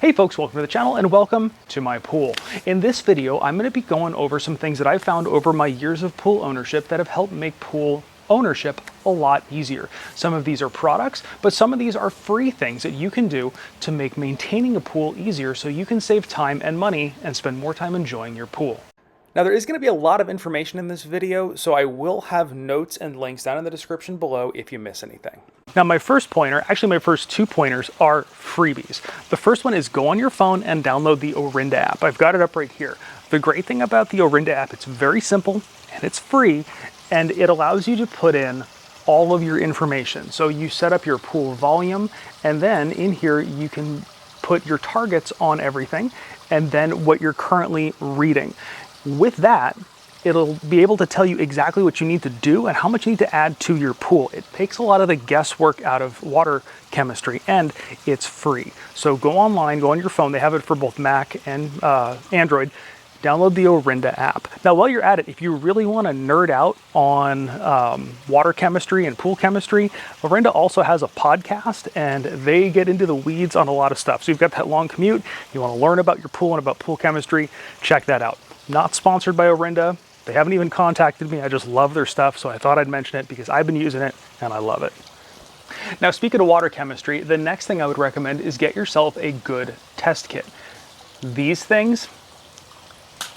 Hey folks, welcome to the channel and welcome to my pool. In this video, I'm going to be going over some things that I've found over my years of pool ownership that have helped make pool ownership a lot easier. Some of these are products, but some of these are free things that you can do to make maintaining a pool easier so you can save time and money and spend more time enjoying your pool. Now there is going to be a lot of information in this video, so I will have notes and links down in the description below if you miss anything. Now my first pointer, actually my first 2 pointers are freebies. The first one is go on your phone and download the Orinda app. I've got it up right here. The great thing about the Orinda app, it's very simple and it's free, and it allows you to put in all of your information. So you set up your pool volume, and then in here you can put your targets on everything and then what you're currently reading. With that, it'll be able to tell you exactly what you need to do and how much you need to add to your pool. It takes a lot of the guesswork out of water chemistry, and it's free. So go online, go on your phone. They have it for both Mac and Android. Download the Orinda app. Now, while you're at it, if you really want to nerd out on water chemistry and pool chemistry, Orinda also has a podcast, and they get into the weeds on a lot of stuff. So you've got that long commute, you want to learn about your pool and about pool chemistry, check that out. Not sponsored by Orinda. They haven't even contacted me. I just love their stuff, so I thought I'd mention it because I've been using it and I love it. Now, speaking of water chemistry, the next thing I would recommend is get yourself a good test kit. These things,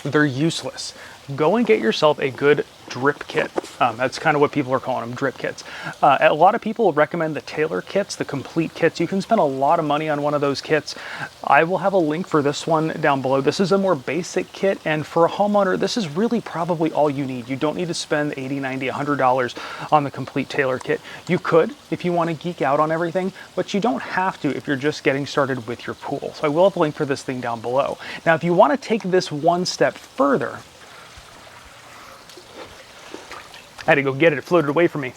they're useless. Go and get yourself a good drip kit. That's kind of what people are calling them, drip kits. A lot of people recommend the Taylor kits, the complete kits. You can spend a lot of money on one of those kits. I will have a link for this one down below. This is a more basic kit, and for a homeowner, this is really probably all you need. You don't need to spend $80, $90, $100 on the complete Taylor kit. You could if you want to geek out on everything, but you don't have to if you're just getting started with your pool. So I will have a link for this thing down below. Now, if you want to take this one step further, I had to go get it, it floated away from me.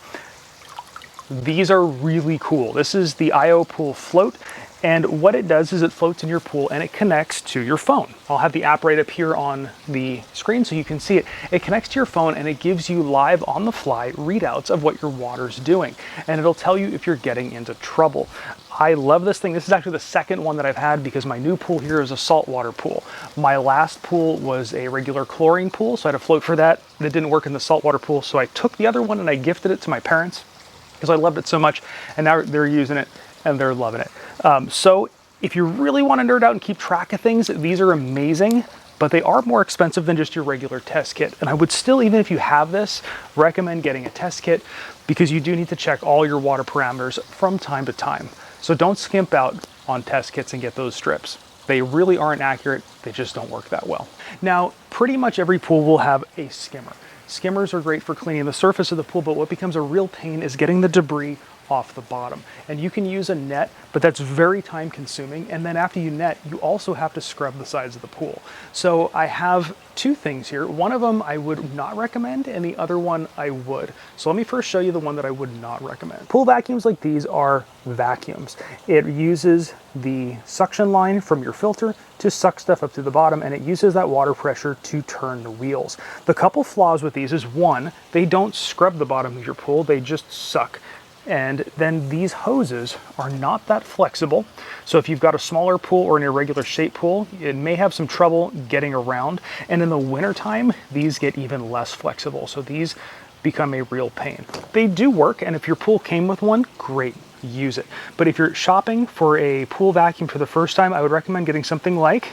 These are really cool. This is the IO Pool Float, and what it does is it floats in your pool and it connects to your phone. I'll have the app right up here on the screen so you can see it. It connects to your phone and it gives you live on the fly readouts of what your water's doing, and it'll tell you if you're getting into trouble. I love this thing. This is actually the second one that I've had because my new pool here is a saltwater pool. My last pool was a regular chlorine pool, so I had a float for that. That didn't work in the saltwater pool, so I took the other one and I gifted it to my parents because I loved it so much, and now they're using it and they're loving it. So if you really want to nerd out and keep track of things, these are amazing, but they are more expensive than just your regular test kit. And I would still, even if you have this, recommend getting a test kit because you do need to check all your water parameters from time to time. So don't skimp out on test kits and get those strips. They really aren't accurate. They just don't work that well. Now, pretty much every pool will have a skimmer. Skimmers are great for cleaning the surface of the pool, but what becomes a real pain is getting the debris off the bottom. And you can use a net, but that's very time consuming. And then after you net, you also have to scrub the sides of the pool. So I have 2 things here. One of them I would not recommend, and the other one I would. So let me first show you the one that I would not recommend. Pool vacuums like these are vacuums. It uses the suction line from your filter to suck stuff up to the bottom, and it uses that water pressure to turn the wheels. The couple flaws with these is, one, they don't scrub the bottom of your pool, they just suck. And then these hoses are not that flexible. So if you've got a smaller pool or an irregular shaped pool, it may have some trouble getting around. And in the wintertime, these get even less flexible. So these become a real pain. They do work, and if your pool came with one, great, use it. But if you're shopping for a pool vacuum for the first time, I would recommend getting something like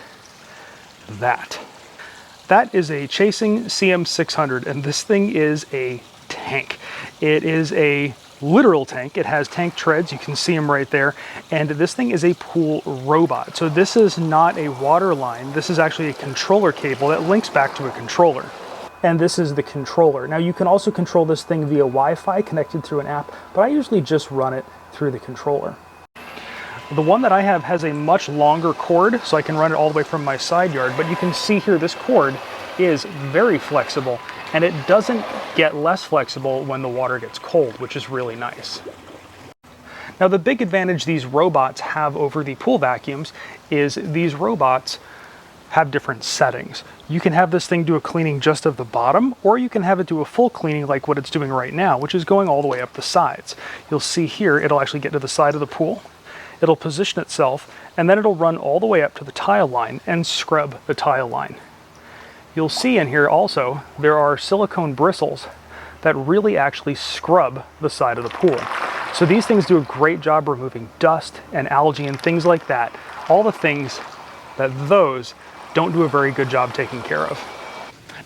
that. That is a Chasing CM600, and this thing is a tank. It is a literal tank. It has tank treads, you can see them right there, and this thing is a pool robot. So this is not a water line, this is actually a controller cable that links back to a controller. And this is the controller. Now you can also control this thing via Wi-Fi connected through an app, but I usually just run it through the controller. The one that I have has a much longer cord, so I can run it all the way from my side yard, but you can see here this cord is very flexible, and it doesn't get less flexible when the water gets cold, which is really nice. Now, the big advantage these robots have over the pool vacuums is these robots have different settings. You can have this thing do a cleaning just of the bottom, or you can have it do a full cleaning like what it's doing right now, which is going all the way up the sides. You'll see here, it'll actually get to the side of the pool. It'll position itself and then it'll run all the way up to the tile line and scrub the tile line. You'll see in here also, there are silicone bristles that really actually scrub the side of the pool. So these things do a great job removing dust and algae and things like that. All the things that those don't do a very good job taking care of.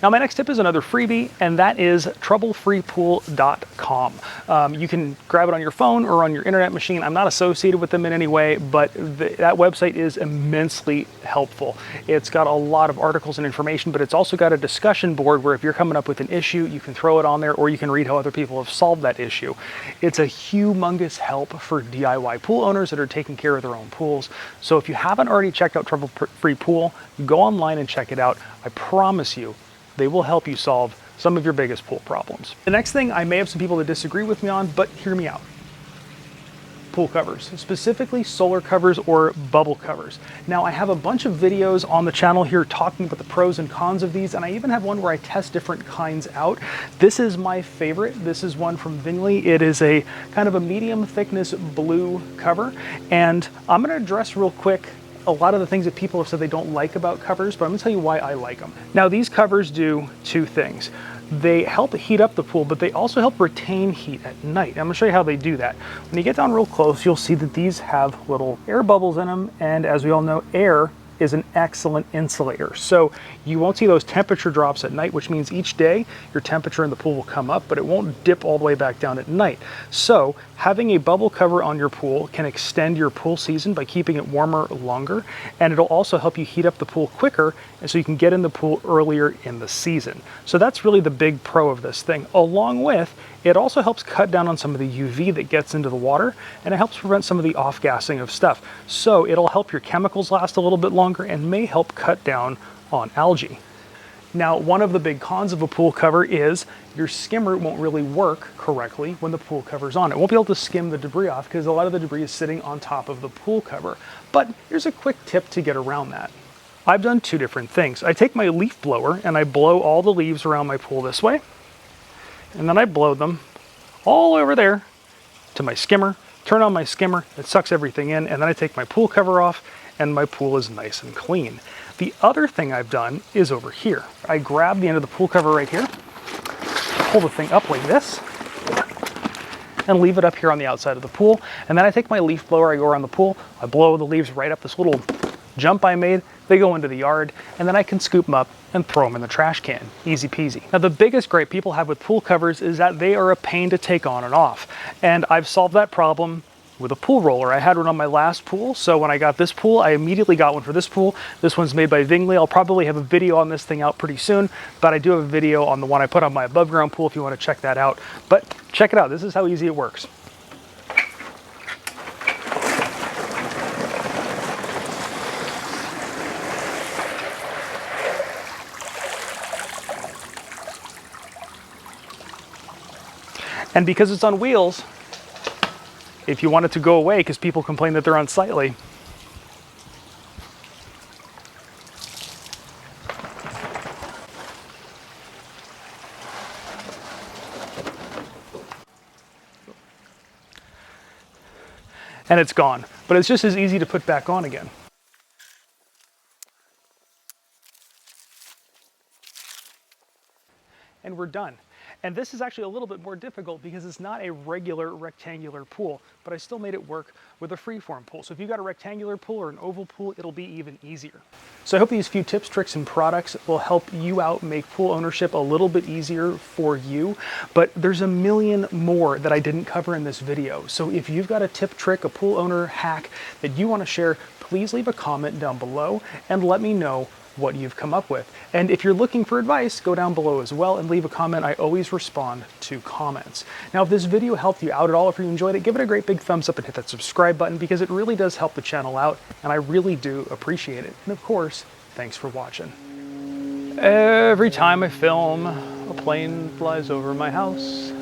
Now my next tip is another freebie, and that is troublefreepool.com. You can grab it on your phone or on your internet machine. I'm not associated with them in any way, but that website is immensely helpful. It's got a lot of articles and information, but it's also got a discussion board where if you're coming up with an issue, you can throw it on there, or you can read how other people have solved that issue. It's a humongous help for DIY pool owners that are taking care of their own pools. So if you haven't already checked out Trouble Free Pool, go online and check it out. I promise you, they will help you solve some of your biggest pool problems. The next thing, I may have some people that disagree with me on, but hear me out. Pool covers, specifically solar covers or bubble covers. Now I have a bunch of videos on the channel here talking about the pros and cons of these, and I even have one where I test different kinds out. This is my favorite. This is one from Vingley. It is a kind of a medium thickness blue cover, and I'm gonna address real quick a lot of the things that people have said they don't like about covers, but I'm gonna tell you why I like them. Now these covers do two things. They help heat up the pool, but they also help retain heat at night. I'm gonna show you how they do that. When you get down real close, you'll see that these have little air bubbles in them, and as we all know, air is an excellent insulator. So you won't see those temperature drops at night, which means each day your temperature in the pool will come up, but it won't dip all the way back down at night. So having a bubble cover on your pool can extend your pool season by keeping it warmer longer, and it'll also help you heat up the pool quicker, and so you can get in the pool earlier in the season. So that's really the big pro of this thing, along with it also helps cut down on some of the UV that gets into the water, and it helps prevent some of the off-gassing of stuff. So it'll help your chemicals last a little bit longer and may help cut down on algae. Now, one of the big cons of a pool cover is your skimmer won't really work correctly when the pool cover's on. It won't be able to skim the debris off because a lot of the debris is sitting on top of the pool cover. But here's a quick tip to get around that. I've done two different things. I take my leaf blower and I blow all the leaves around my pool this way, and then I blow them all over there to my skimmer, turn on my skimmer, it sucks everything in, and then I take my pool cover off and my pool is nice and clean. The other thing I've done is over here. I grab the end of the pool cover right here, pull the thing up like this, and leave it up here on the outside of the pool, and then I take my leaf blower, I go around the pool, I blow the leaves right up this little jump I made, they go into the yard, and then I can scoop them up and throw them in the trash can. Easy peasy. Now the biggest gripe people have with pool covers is that they are a pain to take on and off. And I've solved that problem with a pool roller. I had one on my last pool, so when I got this pool, I immediately got one for this pool. This one's made by Vingley. I'll probably have a video on this thing out pretty soon, but I do have a video on the one I put on my above ground pool if you want to check that out. But check it out, this is how easy it works. And because it's on wheels, if you want it to go away because people complain that they're unsightly, and it's gone. But it's just as easy to put back on again. And we're done. And this is actually a little bit more difficult because it's not a regular rectangular pool, but I still made it work with a freeform pool. So if you've got a rectangular pool or an oval pool, it'll be even easier. So I hope these few tips, tricks, and products will help you out, make pool ownership a little bit easier for you. But there's a million more that I didn't cover in this video. So if you've got a tip, trick, a pool owner hack that you want to share, please leave a comment down below and let me know what you've come up with. And if you're looking for advice, go down below as well and leave a comment. I always respond to comments. Now, if this video helped you out at all, if you enjoyed it, give it a great big thumbs up and hit that subscribe button because it really does help the channel out, and I really do appreciate it. And of course, thanks for watching. Every time I film, a plane flies over my house.